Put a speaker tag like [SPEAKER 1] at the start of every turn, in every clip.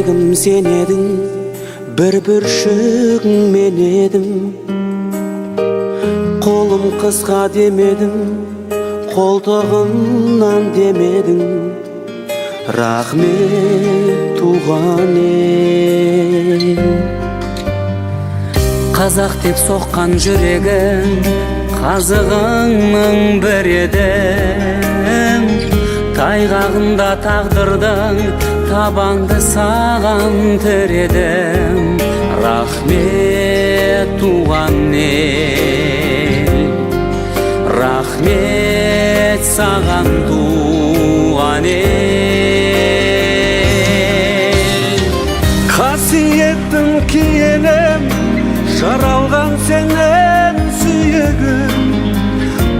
[SPEAKER 1] жүрегім сен едің, бір бүршігің мен едім. Қолым қысқа демедім, қолтығымнан демедің. Рахмет туған ел. Қазақ деп соққан жүрегім қазығыңның бір едім. Тайғағында тағдырдың табанды саған тіредім. Рахмет туған ел. Рахмет саған туған ел.
[SPEAKER 2] Қасиеттің киелім, жаралған сенен сүйегім.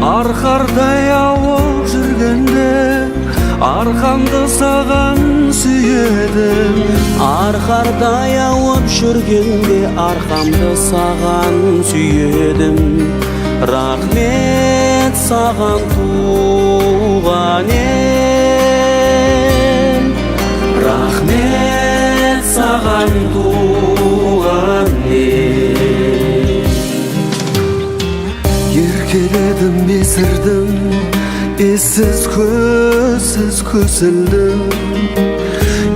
[SPEAKER 2] Арқардай ауып жүргенде арқамды саған сүйедім.
[SPEAKER 1] Арқардай ауып жүргенде арқамды саған сүйедім. Рахмет саған туған ел. Рахмет саған туған ел.
[SPEAKER 2] Еркеледім, безірдім, ессіз көзсіз көсілдім.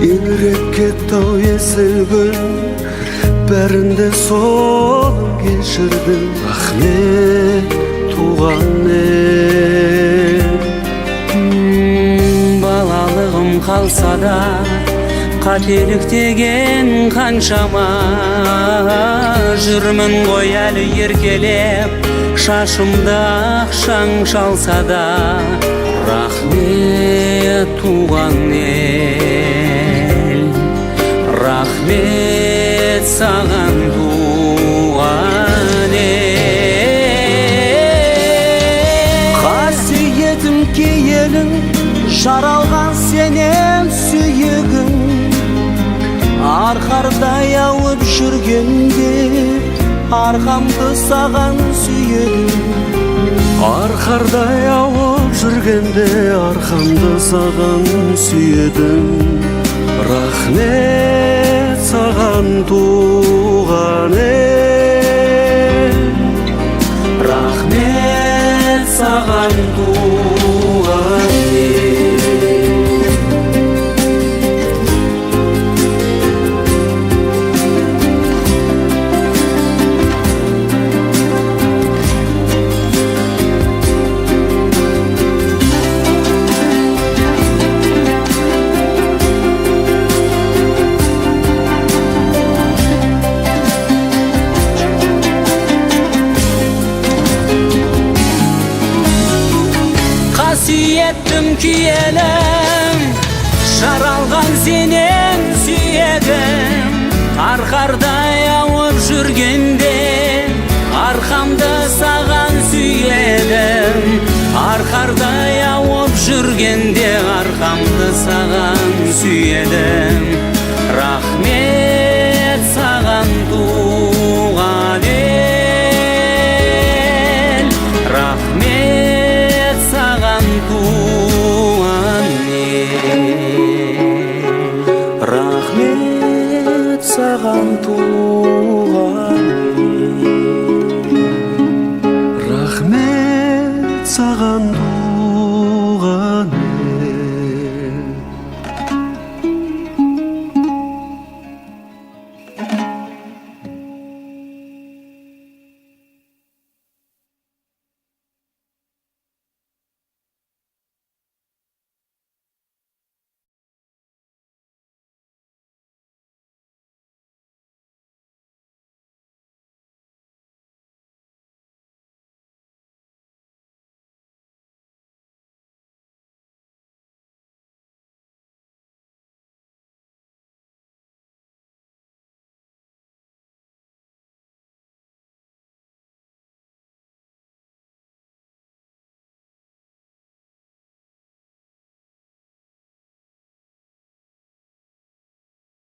[SPEAKER 2] Еңіреп кетті-ау есіл күн, бәрінде сол кешірдім. Рахмет туған ел.
[SPEAKER 1] Балалығым қалса да қателік деген қаншама. Жүрмін ғой әлі еркелеп, шашымда ақшаң шалса да. Рахмет туған ел. Рахмет саған туған ел. Қасиетім киелің, жаралған сенен сүйегім. Арқардай ауып жүргенде арқамды саған сүйедім.
[SPEAKER 2] Арқардай ауып жүргенде арқамды саған сүйедім. Рахмет саған туған ел.
[SPEAKER 1] Рахмет саған туған ел. Қасиеттім киелім, жаралған сенен сүйегім. Арқардай ауып жүргенде арқамды саған сүйедім. Арқардай ауып жүргенде арқамды саған сүйедім. Рахмет саған туған ел. Рахмет саған туған ел. Рахмет саған туған
[SPEAKER 2] ел. Рахмет саған